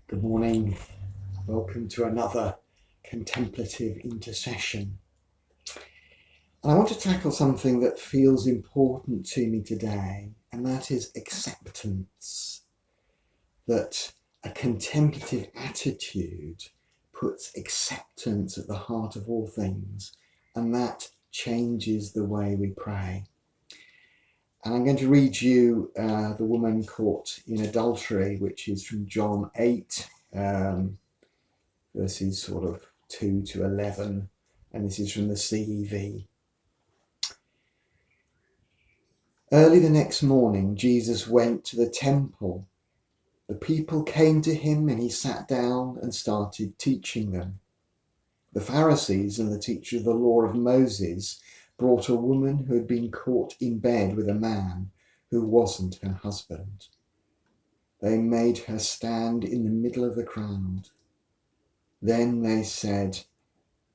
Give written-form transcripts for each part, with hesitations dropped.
Good morning. Welcome to another Contemplative Intercession. I want to tackle something that feels important to me today, and that is acceptance. That a contemplative attitude puts acceptance at the heart of all things, and that changes the way we pray. And I'm going to read you the woman caught in adultery, which is from John 8, verses sort of 2 to 11, and this is from the CEV. Early the next morning, Jesus went to the temple. The people came to him and he sat down and started teaching them. The Pharisees and the teacher of the law of Moses brought a woman who had been caught in bed with a man who wasn't her husband. They made her stand in the middle of the crowd. Then they said,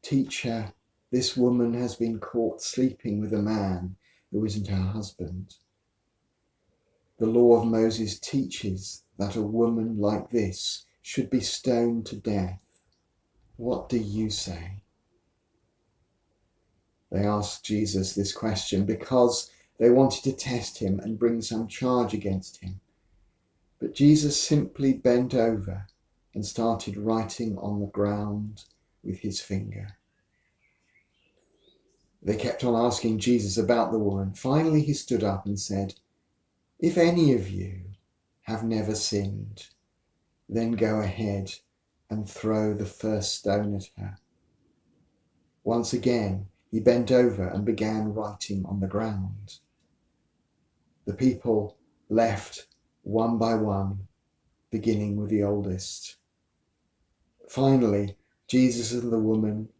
"Teacher, this woman has been caught sleeping with a man who isn't her husband. The law of Moses teaches that a woman like this should be stoned to death. What do you say?" They asked Jesus this question because they wanted to test him and bring some charge against him. But Jesus simply bent over and started writing on the ground with his finger. They kept on asking Jesus about the woman. Finally, he stood up and said, "If any of you have never sinned, then go ahead and throw the first stone at her." Once again, he bent over and began writing on the ground. The people left one by one, beginning with the oldest. Finally, Jesus and the woman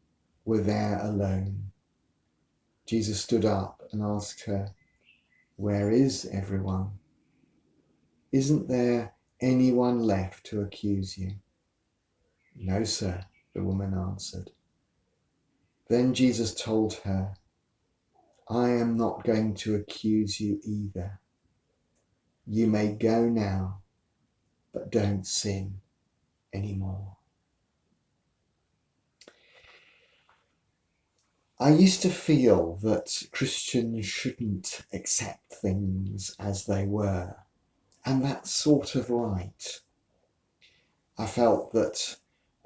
were there alone. Jesus stood up and asked her, "Where is everyone? Isn't there anyone left to accuse you?" "No, sir," the woman answered. Then Jesus told her, "I am not going to accuse you either. You may go now, but don't sin anymore." I used to feel that Christians shouldn't accept things as they were, and that's sort of right. I felt that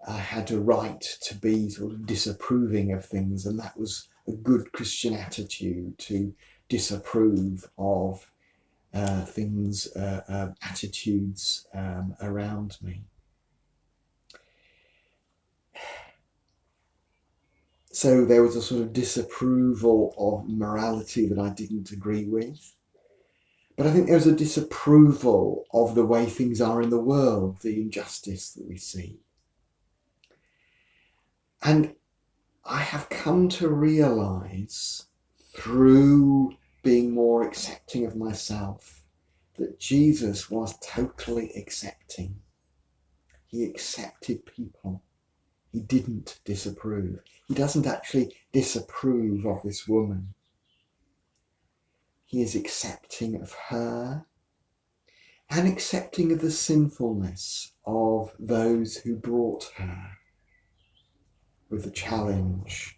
I had a right to be sort of disapproving of things, and that was a good Christian attitude, to disapprove of things, attitudes around me. So there was a sort of disapproval of morality that I didn't agree with. But I think there was a disapproval of the way things are in the world, the injustice that we see. And I have come to realise, through being more accepting of myself, that Jesus was totally accepting. He accepted people. He didn't disapprove. He doesn't actually disapprove of this woman. He is accepting of her and accepting of the sinfulness of those who brought her, with the challenge,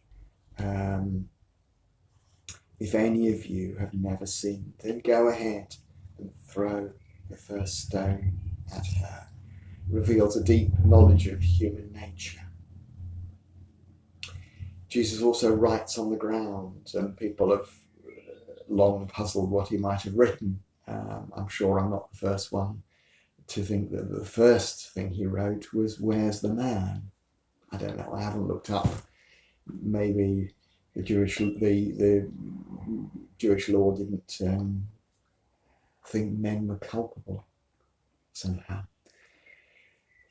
if any of you have never sinned, then go ahead and throw the first stone at her. Reveals a deep knowledge of human nature. Jesus also writes on the ground, and people have long puzzled what he might have written. I'm sure I'm not the first one to think that the first thing he wrote was, "Where's the man?" I don't know, I haven't looked up. Maybe the Jewish law didn't think men were culpable somehow.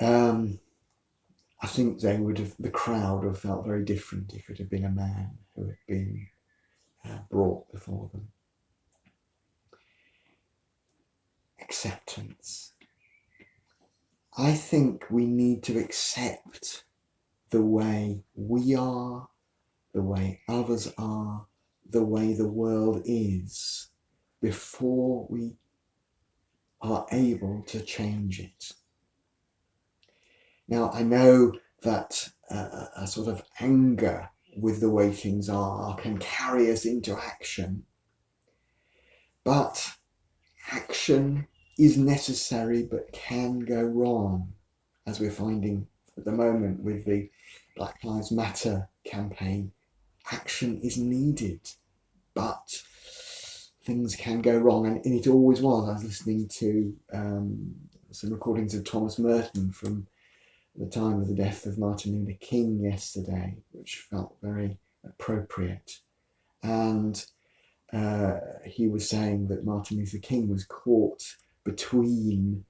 I think the crowd would have felt very different if it had been a man who had been brought before them. Acceptance. I think we need to accept the way we are, the way others are, the way the world is, before we are able to change it. Now, I know that a sort of anger with the way things are can carry us into action, but action is necessary but can go wrong, as we're finding at the moment with the Black Lives Matter campaign. Action is needed, but things can go wrong, and it always was. I was listening to some recordings of Thomas Merton from the time of the death of Martin Luther King yesterday, which felt very appropriate. And he was saying that Martin Luther King was caught between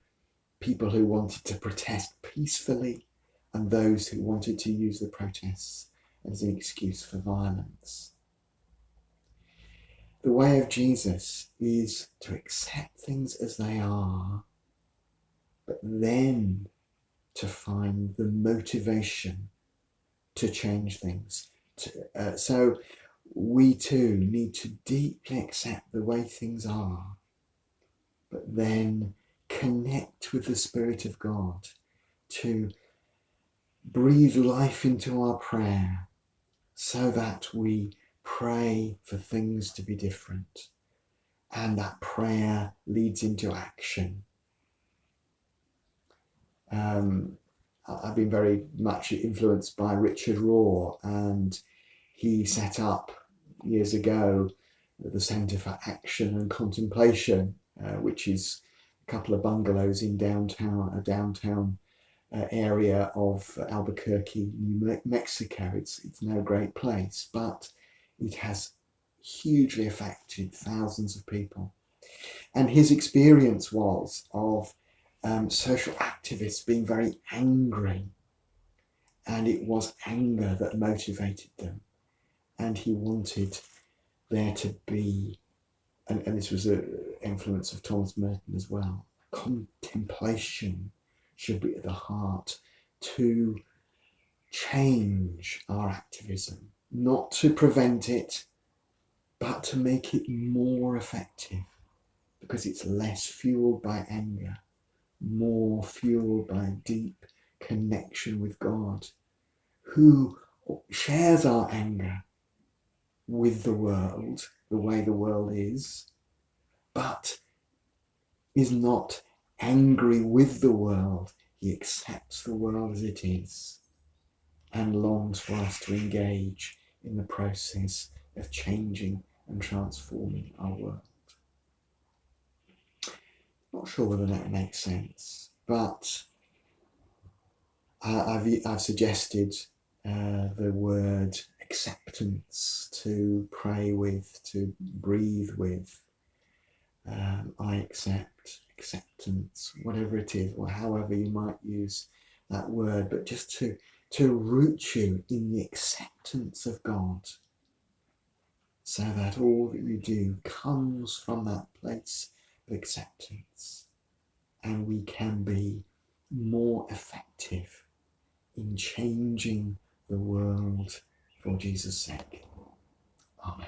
people who wanted to protest peacefully and those who wanted to use the protests as an excuse for violence. The way of Jesus is to accept things as they are, but then to find the motivation to change things. So we too need to deeply accept the way things are, but then connect with the Spirit of God to breathe life into our prayer so that we pray for things to be different, and that prayer leads into action. I've been very much influenced by Richard Rohr, and he set up years ago the Centre for Action and Contemplation, which is a couple of bungalows in a downtown area of Albuquerque, New Mexico. It's no great place, but it has hugely affected thousands of people. And his experience was of social activists being very angry, and it was anger that motivated them. And he wanted there to be, and this was an influence of Thomas Merton as well, contemplation should be at the heart to change our activism, not to prevent it, but to make it more effective, because it's less fueled by anger, more fueled by deep connection with God, who shares our anger with the world, the way the world is, but is not angry with the world. He accepts the world as it is and longs for us to engage in the process of changing and transforming our world. Not sure whether that makes sense, but I've suggested the word acceptance to pray with, to breathe with. I accept, acceptance, whatever it is, or however you might use that word, but just to root you in the acceptance of God, so that all that you do comes from that place of acceptance, and we can be more effective in changing the world for Jesus' sake. Amen.